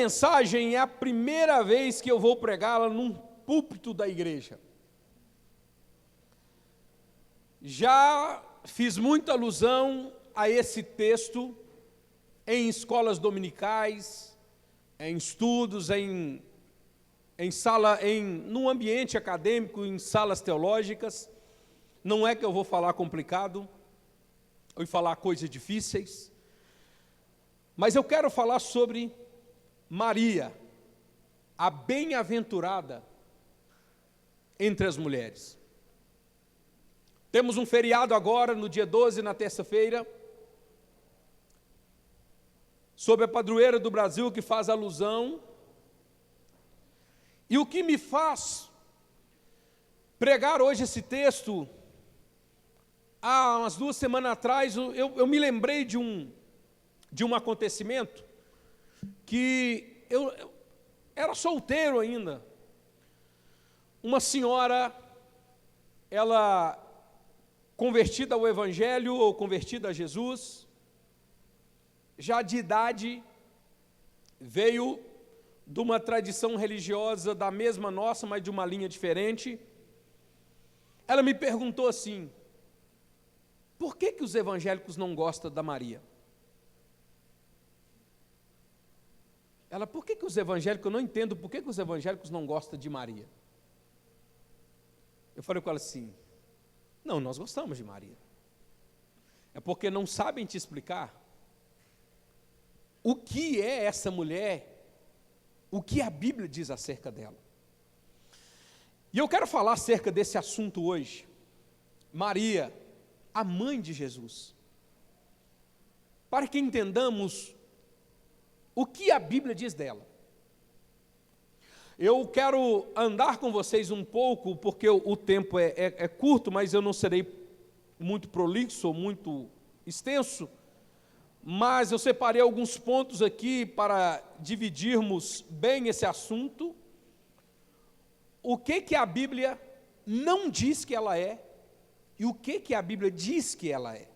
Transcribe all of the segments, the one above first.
mensagem é a primeira vez que eu vou pregá-la num púlpito da igreja. Já fiz muita alusão a esse texto em escolas dominicais, em estudos, num ambiente acadêmico, em salas teológicas. Não é que eu vou falar complicado, ou falar coisas difíceis, mas eu quero falar sobre Maria, a bem-aventurada entre as mulheres. Temos um feriado agora, no dia 12, na terça-feira, sobre a padroeira do Brasil, que faz alusão. E o que me faz pregar hoje esse texto, há umas 2 semanas atrás, eu me lembrei de um acontecimento, que eu era solteiro ainda. Uma senhora, ela convertida ao Evangelho, ou convertida a Jesus, já de idade, veio de uma tradição religiosa da mesma nossa, mas de uma linha diferente. Ela me perguntou assim: por que os evangélicos não gostam da Maria? Por que os evangélicos, eu não entendo por que os evangélicos não gostam de Maria? Eu falei com ela assim: não, nós gostamos de Maria. É porque não sabem te explicar o que é essa mulher, o que a Bíblia diz acerca dela. E eu quero falar acerca desse assunto hoje. Maria, a mãe de Jesus. Para que entendamos o que a Bíblia diz dela. Eu quero andar com vocês um pouco, porque o tempo é curto, mas eu não serei muito prolixo ou muito extenso, mas eu separei alguns pontos aqui para dividirmos bem esse assunto. O que a Bíblia não diz que ela é, e o que a Bíblia diz que ela é.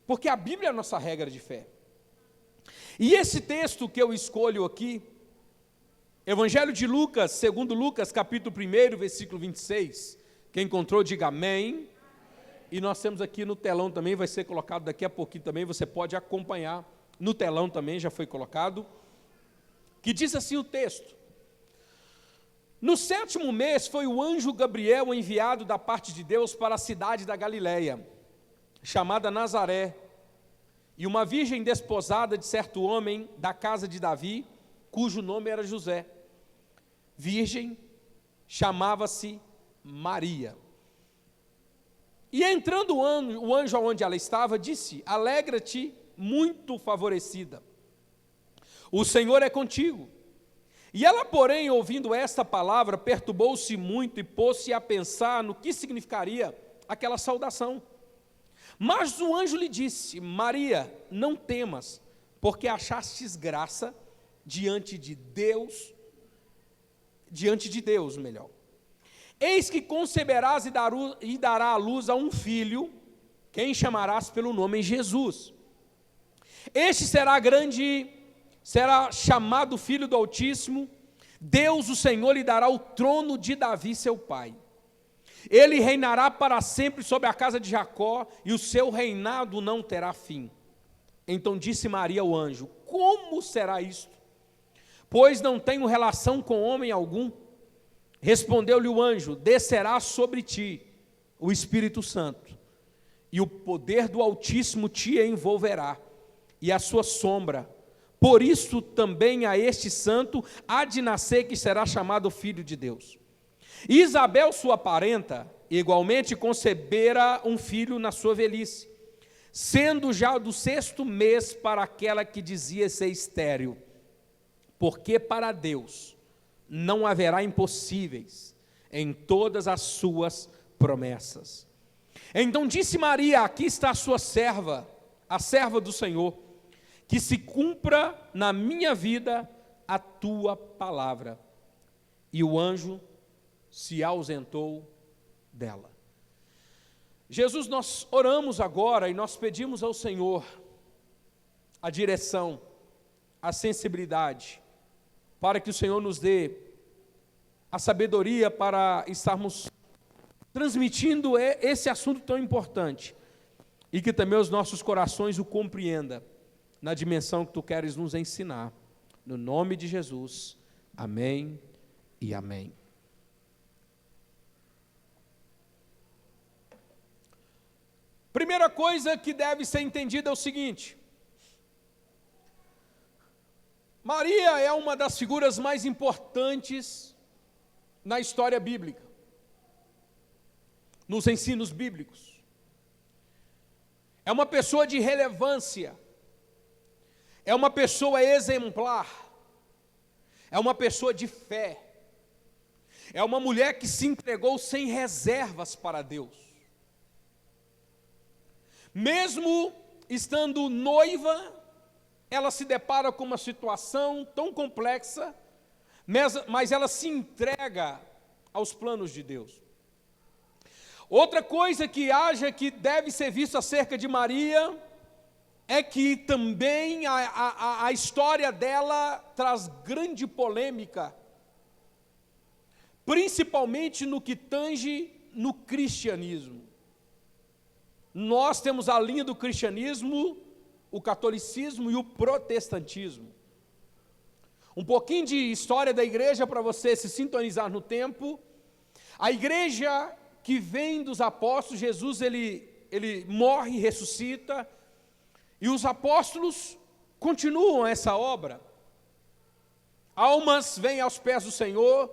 Porque a Bíblia é a nossa regra de fé. E esse texto que eu escolho aqui, Evangelho de Lucas, segundo Lucas, capítulo 1, versículo 26. Quem encontrou, diga amém. E nós temos aqui no telão também, vai ser colocado daqui a pouquinho também, você pode acompanhar no telão também, já foi colocado. Que diz assim o texto: no 7º mês foi o anjo Gabriel enviado da parte de Deus para a cidade da Galileia, chamada Nazaré, e uma virgem desposada de certo homem da casa de Davi, cujo nome era José. Virgem, chamava-se Maria. E entrando o anjo aonde ela estava, disse: alegra-te, muito favorecida, o Senhor é contigo. E ela, porém, ouvindo esta palavra, perturbou-se muito e pôs-se a pensar no que significaria aquela saudação. Mas o anjo lhe disse: Maria, não temas, porque achastes graça diante de Deus, Eis que conceberás e dará à luz a um filho, quem chamarás pelo nome Jesus. Este será chamado Filho do Altíssimo. Deus, o Senhor, lhe dará o trono de Davi, seu pai. Ele reinará para sempre sobre a casa de Jacó, e o seu reinado não terá fim. Então disse Maria ao anjo: como será isto? Pois não tenho relação com homem algum. Respondeu-lhe o anjo: descerá sobre ti o Espírito Santo, e o poder do Altíssimo te envolverá, e a sua sombra. Por isso também a este santo há de nascer, que será chamado Filho de Deus. E Isabel, sua parenta, igualmente concebera um filho na sua velhice, sendo já do 6º mês para aquela que dizia ser estéril, porque para Deus não haverá impossíveis em todas as suas promessas. Então disse Maria: aqui está a sua serva, a serva do Senhor, que se cumpra na minha vida a tua palavra. E o anjo se ausentou dela. Jesus, nós oramos agora e nós pedimos ao Senhor a direção a sensibilidade, para que o Senhor nos dê a sabedoria para estarmos transmitindo esse assunto tão importante, e que também os nossos corações o compreendam na dimensão que Tu queres nos ensinar. No nome de Jesus, amém e amém. Primeira coisa que deve ser entendida é o seguinte: Maria é uma das figuras mais importantes na história bíblica, nos ensinos bíblicos. É uma pessoa de relevância, é uma pessoa exemplar, é uma pessoa de fé, é uma mulher que se entregou sem reservas para Deus. Mesmo estando noiva, ela se depara com uma situação tão complexa, mas ela se entrega aos planos de Deus. Outra coisa que deve ser vista acerca de Maria é que também a história dela traz grande polêmica, principalmente no que tange no cristianismo. Nós temos a linha do cristianismo, o catolicismo e o protestantismo. Um pouquinho de história da igreja para você se sintonizar no tempo. A igreja que vem dos apóstolos, Jesus ele morre e ressuscita, e os apóstolos continuam essa obra. Almas vêm aos pés do Senhor,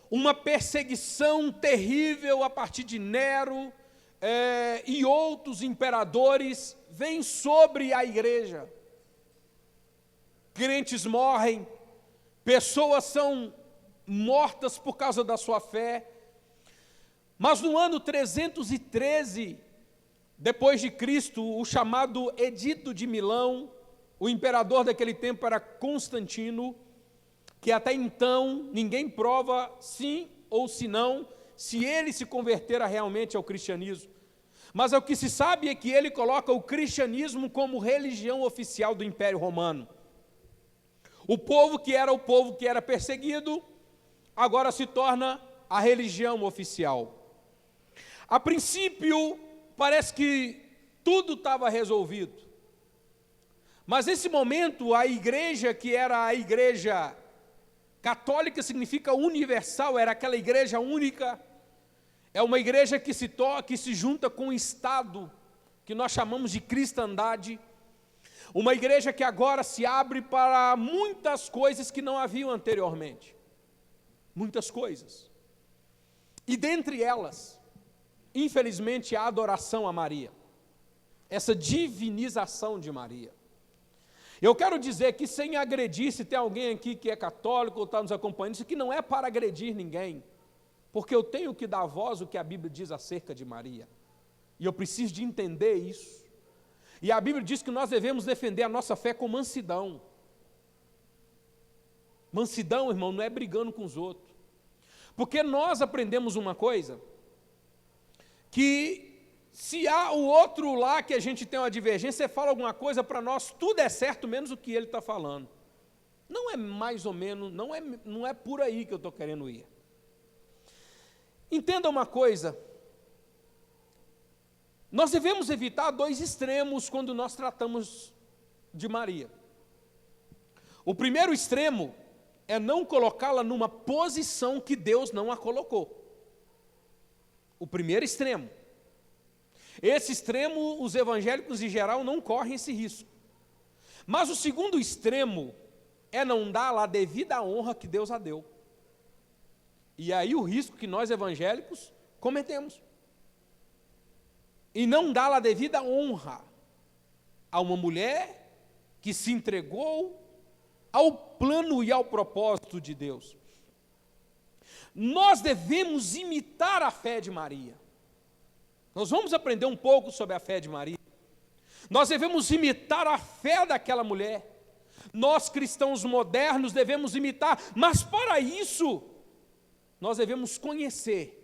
uma perseguição terrível a partir de Nero e outros imperadores vem sobre a igreja. Crentes morrem, pessoas são mortas por causa da sua fé. Mas no ano 313, depois de Cristo, o chamado Edito de Milão, o imperador daquele tempo era Constantino, que até então ninguém prova sim ou se não, se ele se convertera realmente ao cristianismo. Mas o que se sabe é que ele coloca o cristianismo como religião oficial do Império Romano. O povo que era perseguido, agora se torna a religião oficial. A princípio, parece que tudo estava resolvido. Mas nesse momento, a igreja, que era a igreja católica, significa universal, era aquela igreja única, é uma igreja que se junta com o Estado, que nós chamamos de cristandade, uma igreja que agora se abre para muitas coisas que não haviam anteriormente. Muitas coisas. E dentre elas, infelizmente, a adoração a Maria, essa divinização de Maria. Eu quero dizer que, sem agredir, se tem alguém aqui que é católico ou está nos acompanhando, isso aqui não é para agredir ninguém, porque eu tenho que dar voz ao que a Bíblia diz acerca de Maria, e eu preciso de entender isso. E a Bíblia diz que nós devemos defender a nossa fé com mansidão. Mansidão, irmão, não é brigando com os outros, porque nós aprendemos uma coisa, que se há o outro lá que a gente tem uma divergência, você fala alguma coisa para nós, tudo é certo, menos o que ele está falando. Não é mais ou menos, não é por aí que eu estou querendo ir. Entenda uma coisa, nós devemos evitar dois extremos quando nós tratamos de Maria. O primeiro extremo é não colocá-la numa posição que Deus não a colocou. O primeiro extremo. Esse extremo, os evangélicos em geral não correm esse risco. Mas o segundo extremo é não dar a devida honra que Deus a deu. E aí o risco que nós evangélicos cometemos. E não dar a devida honra a uma mulher que se entregou ao plano e ao propósito de Deus. Nós devemos imitar a fé de Maria. Nós vamos aprender um pouco sobre a fé de Maria. Nós devemos imitar a fé daquela mulher. Nós, cristãos modernos, devemos imitar, mas para isso, nós devemos conhecer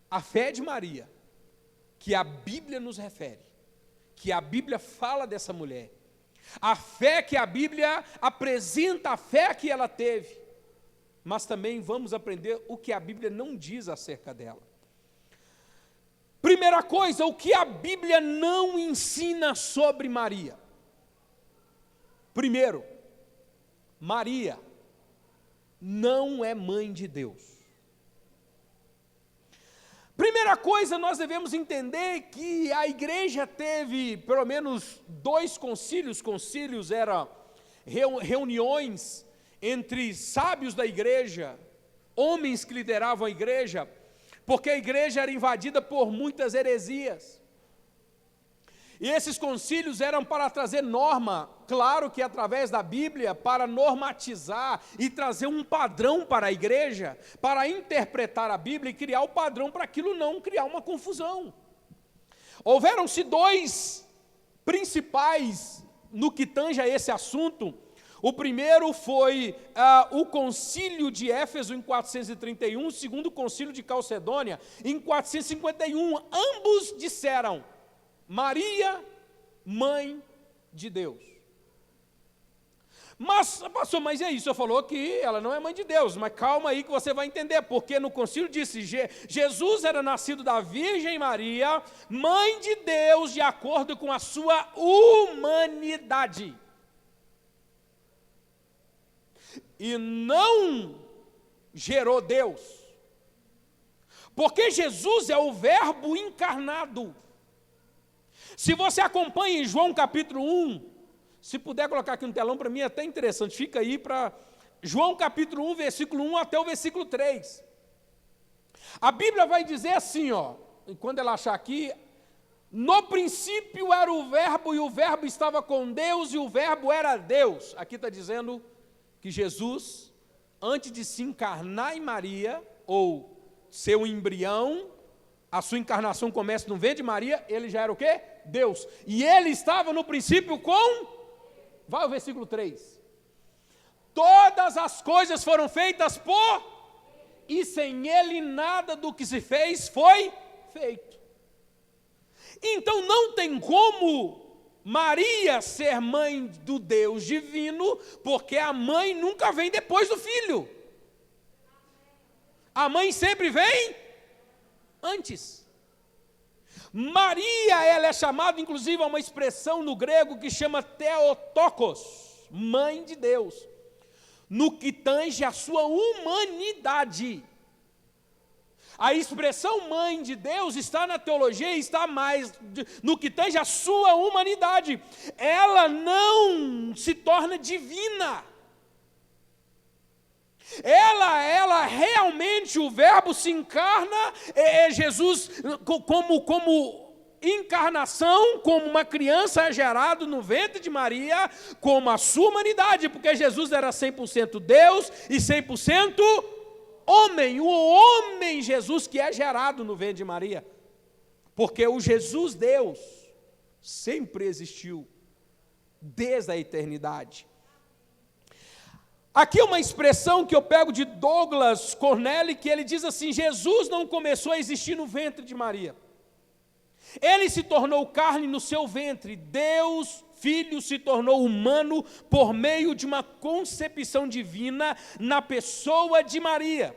a fé de Maria, que a Bíblia nos refere, que a Bíblia fala dessa mulher, A fé que a Bíblia apresenta, a fé que ela teve. Mas também vamos aprender o que a Bíblia não diz acerca dela. Primeira coisa, o que a Bíblia não ensina sobre Maria. Primeiro, Maria não é mãe de Deus. Primeira coisa, nós devemos entender que a igreja teve pelo menos 2 concílios. Concílios eram reuniões entre sábios da igreja, homens que lideravam a igreja, porque a igreja era invadida por muitas heresias. E esses concílios eram para trazer norma, claro que através da Bíblia, para normatizar e trazer um padrão para a igreja, para interpretar a Bíblia e criar o padrão para aquilo não criar uma confusão. Houveram-se 2 principais no que tange a esse assunto. O primeiro foi o concílio de Éfeso em 431, o segundo concílio de Calcedônia em 451. Ambos disseram: Maria, mãe de Deus. Mas, pastor, mas é isso, o senhor falou que ela não é mãe de Deus, mas calma aí que você vai entender, porque no concílio disse, Jesus era nascido da Virgem Maria, mãe de Deus, de acordo com a sua humanidade. E não gerou Deus, porque Jesus é o verbo encarnado. Se você acompanha em João capítulo 1, se puder colocar aqui no telão, para mim é até interessante, fica aí para João capítulo 1, versículo 1 até o versículo 3. A Bíblia vai dizer assim, ó, e quando ela achar aqui, no princípio era o verbo, e o verbo estava com Deus, e o verbo era Deus. Aqui está dizendo que Jesus, antes de se encarnar em Maria, ou ser um embrião, a sua encarnação começa no ventre de Maria, ele já era o quê? Deus. E ele estava no princípio com... Vai ao versículo 3. Todas as coisas foram feitas por... E sem ele nada do que se fez foi feito. Então não tem como Maria ser mãe do Deus divino, porque a mãe nunca vem depois do filho. A mãe sempre vem antes. Maria, ela é chamada, inclusive, a uma expressão no grego que chama Theotokos, mãe de Deus, no que tange a sua humanidade. A expressão mãe de Deus está na teologia e está mais no que tange a sua humanidade. Ela não se torna divina. Ela realmente, o verbo se encarna, Jesus como encarnação, como uma criança é gerado no ventre de Maria, como a sua humanidade, porque Jesus era 100% Deus e 100% homem, o homem Jesus que é gerado no ventre de Maria, porque o Jesus Deus sempre existiu, desde a eternidade. Aqui uma expressão que eu pego de Douglas Corneli, que ele diz assim, Jesus não começou a existir no ventre de Maria, ele se tornou carne no seu ventre, Deus Filho se tornou humano por meio de uma concepção divina na pessoa de Maria.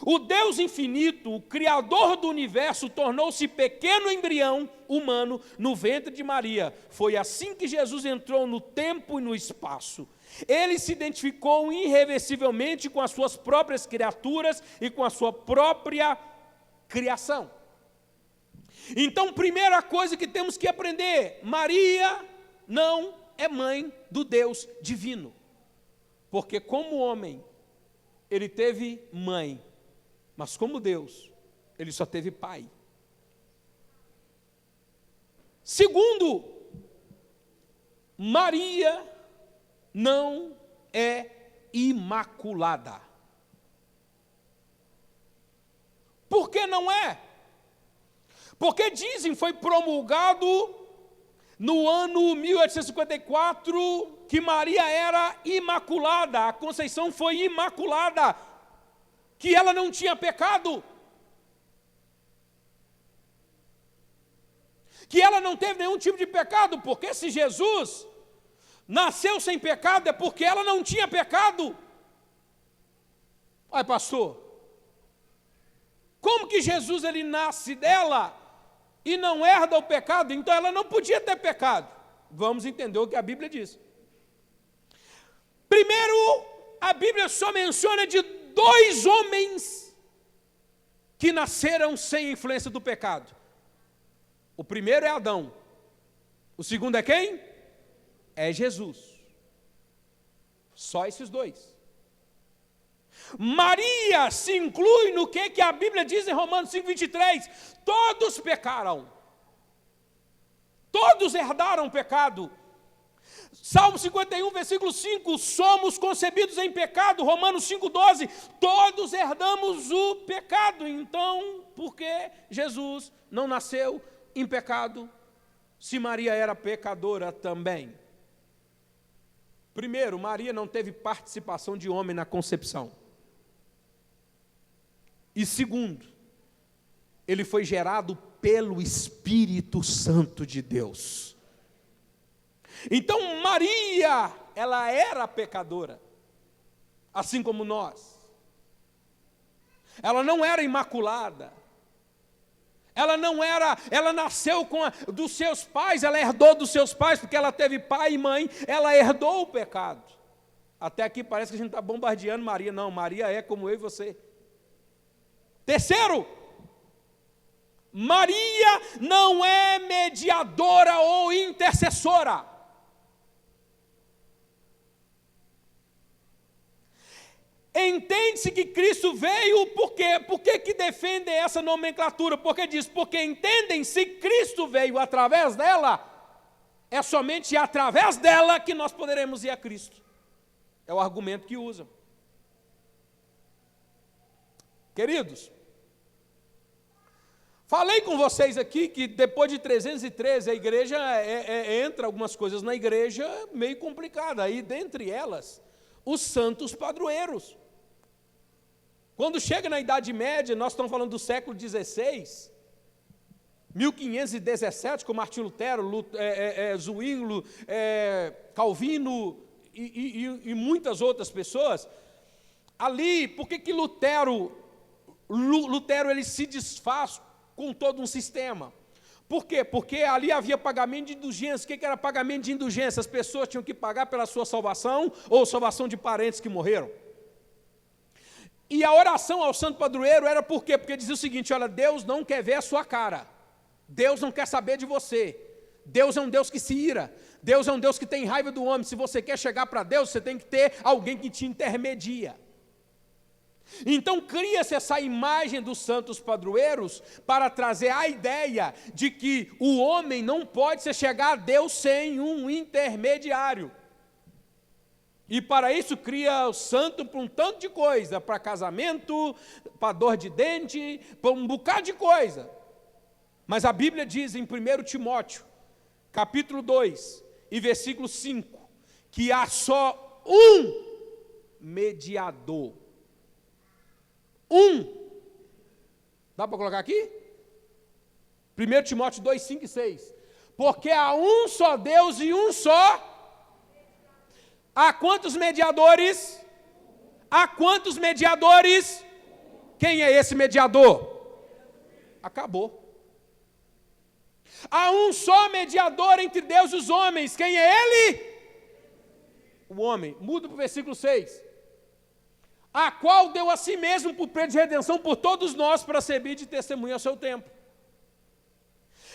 O Deus infinito, o Criador do universo, tornou-se pequeno embrião humano no ventre de Maria. Foi assim que Jesus entrou no tempo e no espaço. Ele se identificou irreversivelmente com as suas próprias criaturas e com a sua própria criação. Então, primeira coisa que temos que aprender, Maria não é mãe do Deus divino. Porque como homem, ele teve mãe, mas como Deus, ele só teve pai. Segundo, Maria não é imaculada. Por que não é? Porque dizem, foi promulgado no ano 1854, que Maria era imaculada, a conceição foi imaculada, que ela não tinha pecado, que ela não teve nenhum tipo de pecado, porque se Jesus nasceu sem pecado, é porque ela não tinha pecado. Ai, pastor, como que Jesus ele nasce dela e não herda o pecado? Então ela não podia ter pecado. Vamos entender o que a Bíblia diz. Primeiro, a Bíblia só menciona de 2 homens que nasceram sem influência do pecado. O primeiro é Adão. O segundo é quem? É Jesus. Só esses 2. Maria se inclui no que a Bíblia diz em Romanos 5:23. Todos pecaram. Todos herdaram o pecado. Salmo 51, versículo 5, somos concebidos em pecado. Romanos 5:12, todos herdamos o pecado. Então, por que Jesus não nasceu em pecado, se Maria era pecadora também? Primeiro, Maria não teve participação de homem na concepção. E segundo, ele foi gerado pelo Espírito Santo de Deus. Então Maria, ela era pecadora, assim como nós. Ela não era imaculada. Ela nasceu dos seus pais, ela herdou dos seus pais, porque ela teve pai e mãe, ela herdou o pecado. Até aqui parece que a gente está bombardeando Maria. Não, Maria é como eu e você. Terceiro, Maria não é mediadora ou intercessora. Entende-se que Cristo veio, por quê? Por que defende essa nomenclatura? Porque diz, porque entendem, se Cristo veio através dela, é somente através dela que nós poderemos ir a Cristo. É o argumento que usam. Queridos, falei com vocês aqui que depois de 313 a igreja entra algumas coisas na igreja meio complicada. Aí dentre elas, os santos padroeiros. Quando chega na Idade Média, nós estamos falando do século XVI, 1517, com Martinho Lutero, Zwinglio, Calvino e muitas outras pessoas. Ali, por que Lutero ele se desfaz com todo um sistema? Por quê? Porque ali havia pagamento de indulgência. O que era pagamento de indulgência? As pessoas tinham que pagar pela sua salvação ou salvação de parentes que morreram. E a oração ao santo padroeiro era por quê? Porque dizia o seguinte, olha, Deus não quer ver a sua cara. Deus não quer saber de você. Deus é um Deus que se ira. Deus é um Deus que tem raiva do homem. Se você quer chegar para Deus, você tem que ter alguém que te intermedia. Então cria-se essa imagem dos santos padroeiros para trazer a ideia de que o homem não pode se chegar a Deus sem um intermediário. E para isso cria o santo para um tanto de coisa, para casamento, para dor de dente, para um bocado de coisa. Mas a Bíblia diz em 1 Timóteo, capítulo 2 e versículo 5, que há só um mediador. Dá para colocar aqui? 1 Timóteo 2, 5 e 6. Porque há um só Deus e um só. Há quantos mediadores? Há quantos mediadores? Quem é esse mediador? Acabou. Há um só mediador entre Deus e os homens. Quem é ele? O homem. Muda para o versículo 6. A qual deu a si mesmo por preço de redenção por todos nós, para servir de testemunha ao seu tempo.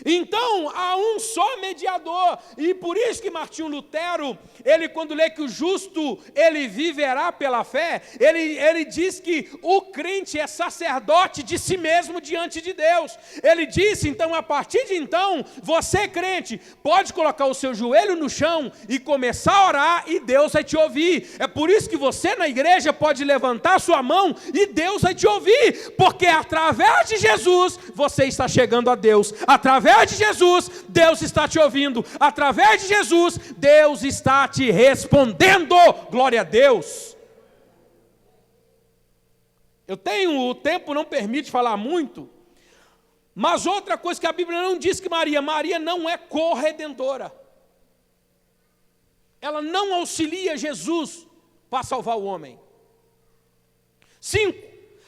Então, há um só mediador, e por isso que Martinho Lutero, ele quando lê que o justo, ele viverá pela fé, ele diz que o crente é sacerdote de si mesmo diante de Deus. Ele disse, então, a partir de então, você crente, pode colocar o seu joelho no chão e começar a orar, e Deus vai te ouvir. É por isso que você na igreja pode levantar a sua mão, e Deus vai te ouvir, porque através de Jesus, você está chegando a Deus. Através de Jesus, Deus está te ouvindo. Através de Jesus, Deus está te respondendo. Glória a Deus. O tempo não permite falar muito, mas outra coisa que a Bíblia não diz que Maria não é corredentora. ela não auxilia Jesus para salvar o homem. 5,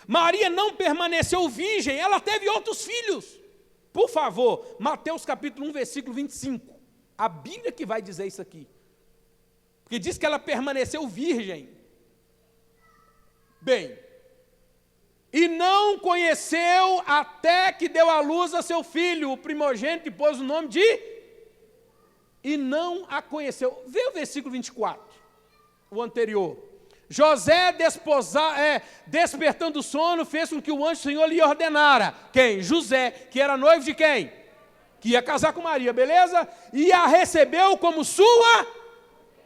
Maria não permaneceu virgem, ela teve outros filhos. Por favor, Mateus capítulo 1, versículo 25. A Bíblia que vai dizer isso aqui. Porque diz que ela permaneceu virgem. Bem, e não conheceu até que deu à luz a seu filho, o primogênito, e pôs o nome de... E não a conheceu. Vê o versículo 24, o anterior. José, despertando do sono, fez com que o anjo do Senhor lhe ordenara. Quem? José, que era noivo de quem? Que ia casar com Maria, beleza? E a recebeu como sua,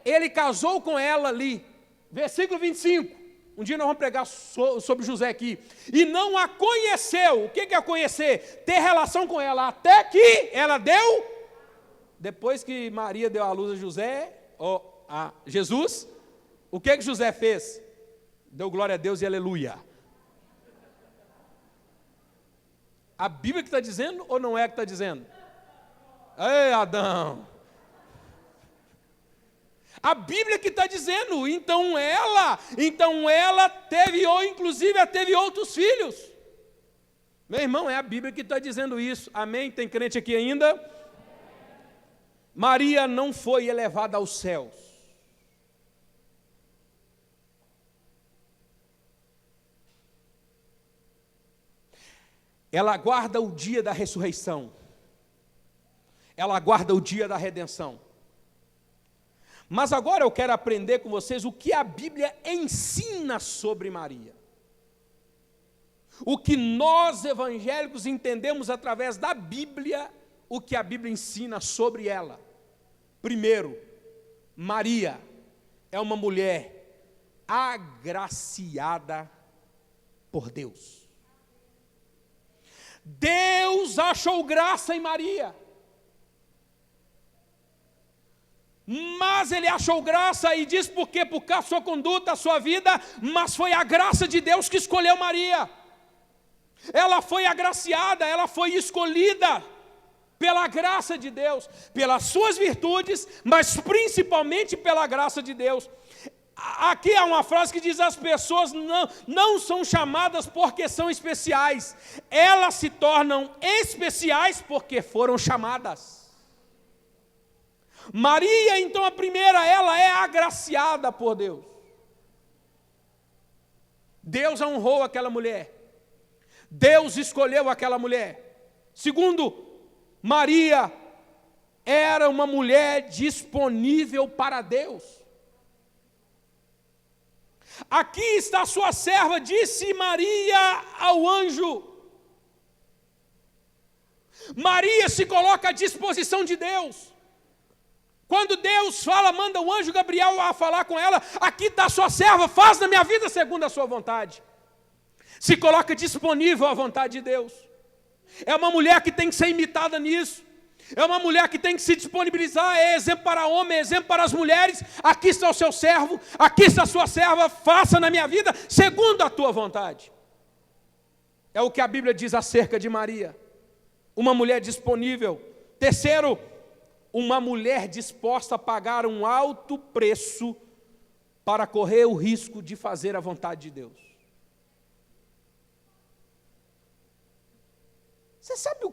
ele casou com ela ali. Versículo 25. Um dia nós vamos pregar sobre José aqui. E não a conheceu. O que é conhecer? Ter relação com ela, até que ela deu. Depois que Maria deu à luz a Jesus, o que José fez? Deu glória a Deus e aleluia. A Bíblia que está dizendo ou não é que está dizendo? Ei, Adão! A Bíblia que está dizendo, então ela teve, ou inclusive ela teve outros filhos. Meu irmão, é a Bíblia que está dizendo isso, amém? Tem crente aqui ainda? Maria não foi elevada aos céus. Ela aguarda o dia da ressurreição. Ela aguarda o dia da redenção. Mas agora eu quero aprender com vocês o que a Bíblia ensina sobre Maria. O que nós evangélicos entendemos através da Bíblia, o que a Bíblia ensina sobre ela. Primeiro, Maria é uma mulher agraciada por Deus. Deus achou graça em Maria. Mas ele achou graça e diz por quê? Por causa da sua conduta, a sua vida, mas foi a graça de Deus que escolheu Maria. Ela foi agraciada, ela foi escolhida pela graça de Deus, pelas suas virtudes, mas principalmente pela graça de Deus. Aqui há uma frase que diz: as pessoas não são chamadas porque são especiais, elas se tornam especiais porque foram chamadas. Maria, então, a primeira, ela é agraciada por Deus. Deus honrou aquela mulher. Deus escolheu aquela mulher. Segundo, Maria era uma mulher disponível para Deus. Aqui está a sua serva, disse Maria ao anjo. Maria se coloca à disposição de Deus. Quando Deus fala, manda o anjo Gabriel a falar com ela, aqui está a sua serva, faz na minha vida segundo a sua vontade. Se coloca disponível à vontade de Deus. É uma mulher que tem que ser imitada nisso. É uma mulher que tem que se disponibilizar, é exemplo para homem, é exemplo para as mulheres. Aqui está o seu servo, aqui está a sua serva, faça na minha vida segundo a tua vontade. É o que a Bíblia diz acerca de Maria. Uma mulher disponível. Terceiro, uma mulher disposta a pagar um alto preço para correr o risco de fazer a vontade de Deus. Você sabe o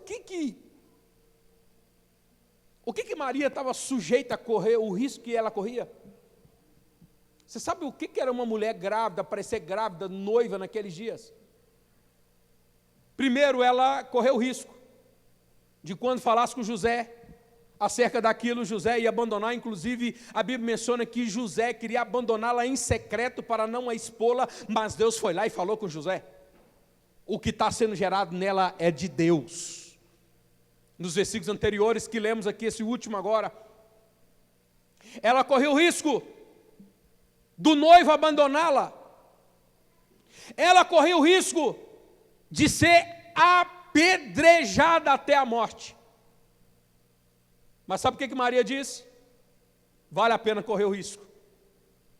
que Maria estava sujeita a correr, o risco que ela corria? Você sabe o que era uma mulher grávida, parecer grávida, noiva naqueles dias? Primeiro, ela correu o risco de quando falasse com José acerca daquilo, José ia abandonar. Inclusive a Bíblia menciona que José queria abandoná-la em secreto para não a expô-la, mas Deus foi lá e falou com José. O que está sendo gerado nela é de Deus. Nos versículos anteriores que lemos aqui, esse último agora, ela correu o risco do noivo abandoná-la. Ela correu o risco de ser apedrejada até a morte. Mas sabe o que Maria disse? Vale a pena correr o risco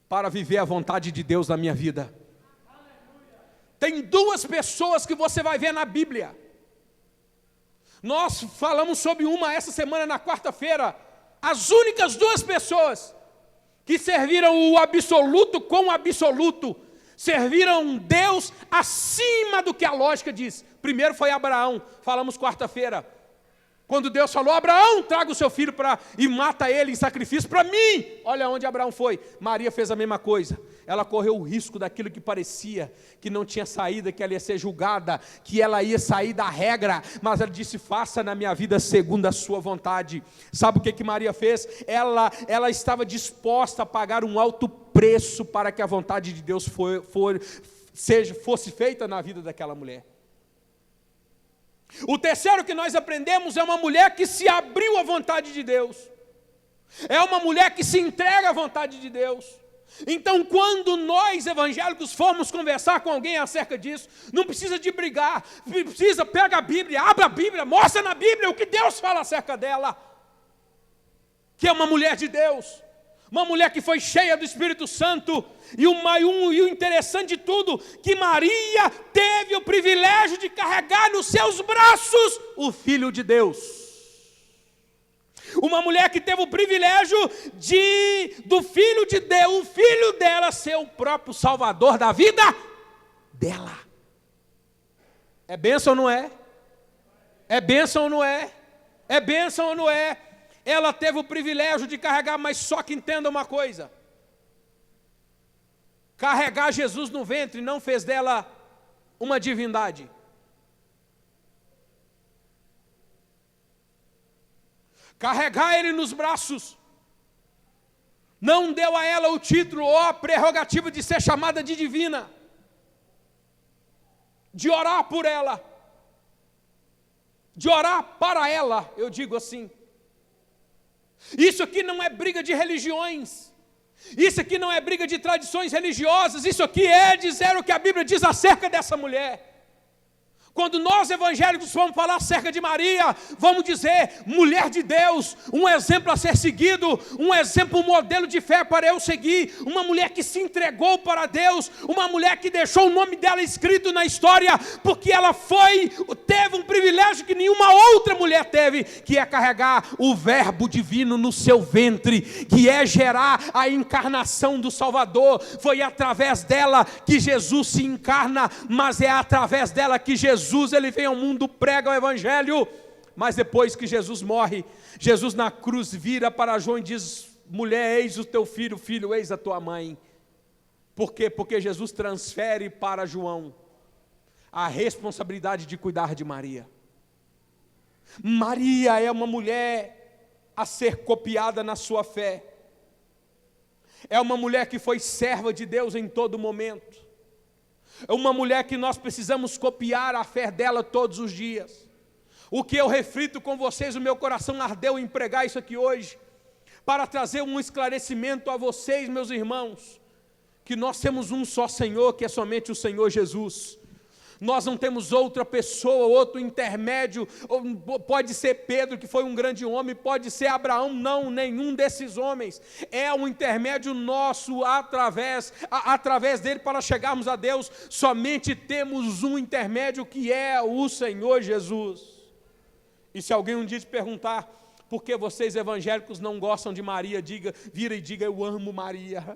para viver a vontade de Deus na minha vida. Tem duas pessoas que você vai ver na Bíblia. Nós falamos sobre uma essa semana na quarta-feira. As únicas duas pessoas que serviram o absoluto com o absoluto, serviram Deus acima do que a lógica diz. Primeiro foi Abraão, falamos quarta-feira, quando Deus falou: Abraão, traga o seu filho e mata ele em sacrifício para mim. Olha onde Abraão foi. Maria fez a mesma coisa. Ela correu o risco daquilo que parecia que não tinha saída, que ela ia ser julgada, que ela ia sair da regra, mas ela disse: faça na minha vida segundo a sua vontade. Sabe o que Maria fez? Ela estava disposta a pagar um alto preço para que a vontade de Deus fosse feita na vida daquela mulher. O terceiro que nós aprendemos é uma mulher que se abriu à vontade de Deus. É uma mulher que se entrega à vontade de Deus. Então, quando nós evangélicos formos conversar com alguém acerca disso, não precisa de brigar, pega a Bíblia, abre a Bíblia, mostra na Bíblia o que Deus fala acerca dela, que é uma mulher de Deus, uma mulher que foi cheia do Espírito Santo, e o interessante de tudo, que Maria teve o privilégio de carregar nos seus braços o Filho de Deus. Uma mulher que teve o privilégio do Filho de Deus, o Filho dela ser o próprio Salvador da vida dela. É bênção ou não é? É bênção ou não é? É bênção ou não é? Ela teve o privilégio de carregar, mas só que entenda uma coisa: carregar Jesus no ventre não fez dela uma divindade. Carregar ele nos braços não deu a ela o título ou a prerrogativa de ser chamada de divina, de orar por ela, de orar para ela, eu digo assim. Isso aqui não é briga de religiões, isso aqui não é briga de tradições religiosas, isso aqui é dizer o que a Bíblia diz acerca dessa mulher. Quando nós evangélicos vamos falar acerca de Maria, vamos dizer: mulher de Deus, um exemplo a ser seguido, um exemplo, um modelo de fé para eu seguir, uma mulher que se entregou para Deus, uma mulher que deixou o nome dela escrito na história, porque ela teve um privilégio que nenhuma outra mulher teve, que é carregar o verbo divino no seu ventre, que é gerar a encarnação do Salvador. Foi através dela que Jesus se encarna, mas é através dela que Jesus ele vem ao mundo, prega o evangelho. Mas depois que Jesus morre, Jesus na cruz vira para João e diz: mulher, eis o teu filho, filho, eis a tua mãe. Por quê? Porque Jesus transfere para João a responsabilidade de cuidar de Maria. Maria é uma mulher a ser copiada na sua fé. É uma mulher que foi serva de Deus em todo momento. É uma mulher que nós precisamos copiar a fé dela todos os dias. O que eu reflito com vocês, o meu coração ardeu em pregar isso aqui hoje, para trazer um esclarecimento a vocês, meus irmãos, que nós temos um só Senhor, que é somente o Senhor Jesus. Nós não temos outra pessoa, outro intermédio. Pode ser Pedro, que foi um grande homem, pode ser Abraão, não, nenhum desses homens. É um intermédio nosso, através dele para chegarmos a Deus. Somente temos um intermédio, que é o Senhor Jesus. E se alguém um dia te perguntar: por que vocês evangélicos não gostam de Maria? Vira e diga: eu amo Maria.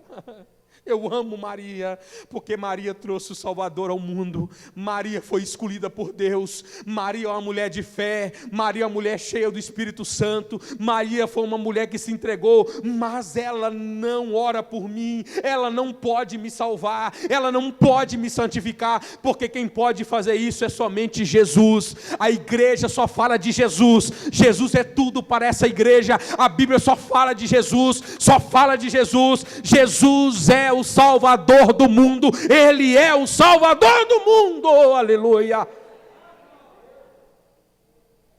Eu amo Maria, porque Maria trouxe o Salvador ao mundo. Maria foi escolhida por Deus. Maria é uma mulher de fé. Maria é uma mulher cheia do Espírito Santo. Maria foi uma mulher que se entregou, mas ela não ora por mim. Ela não pode me salvar. Ela não pode me santificar, porque quem pode fazer isso é somente Jesus. A igreja só fala de Jesus. Jesus é tudo para essa igreja. A Bíblia só fala de Jesus. Só fala de Jesus. Jesus é o Salvador do mundo. Ele é o Salvador do mundo. Aleluia.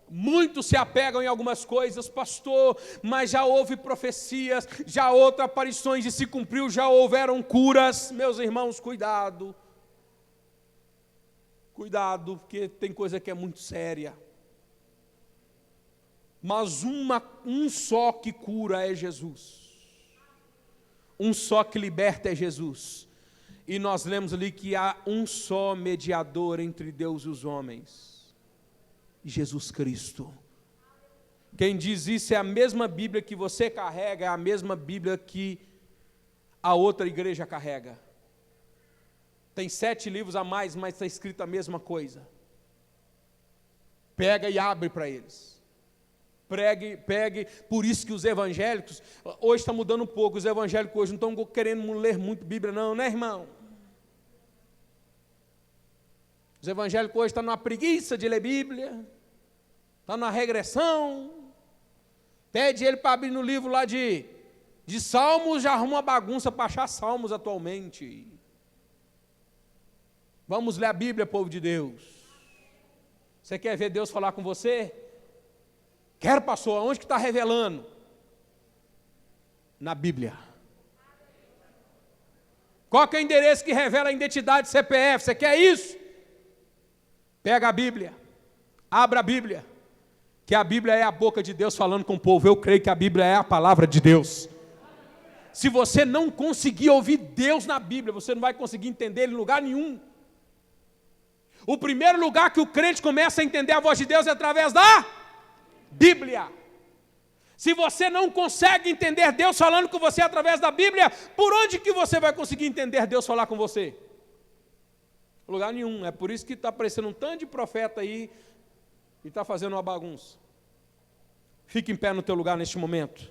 Muitos se apegam em algumas coisas: pastor, mas já houve profecias, já outras aparições e se cumpriu, já houveram curas. Meus irmãos, cuidado. Cuidado, porque tem coisa que é muito séria. Mas um só que cura é Jesus. Um só que liberta é Jesus. E nós lemos ali que há um só mediador entre Deus e os homens: Jesus Cristo. Quem diz isso é a mesma Bíblia que você carrega, é a mesma Bíblia que a outra igreja carrega. Tem 7 livros a mais, mas está escrito a mesma coisa. Pega e abre para eles. Pegue. Por isso que os evangélicos, hoje está mudando um pouco, os evangélicos hoje não estão querendo ler muito Bíblia não, né, irmão? Os evangélicos hoje estão numa preguiça de ler Bíblia, estão numa regressão. Pede ele para abrir no livro lá de Salmos, já arruma uma bagunça para achar Salmos atualmente. Vamos ler a Bíblia, povo de Deus. Você quer ver Deus falar com você? Quero, pastor. Aonde que está revelando? Na Bíblia. Qual que é o endereço que revela a identidade do CPF? Você quer isso? Pega a Bíblia. Abra a Bíblia. Que a Bíblia é a boca de Deus falando com o povo. Eu creio que a Bíblia é a palavra de Deus. Se você não conseguir ouvir Deus na Bíblia, você não vai conseguir entender Ele em lugar nenhum. O primeiro lugar que o crente começa a entender a voz de Deus é através da Bíblia. Se você não consegue entender Deus falando com você através da Bíblia, por onde que você vai conseguir entender Deus falar com você? Em lugar nenhum. É por isso que está aparecendo um tanto de profeta aí e está fazendo uma bagunça. Fique em pé no teu lugar neste momento.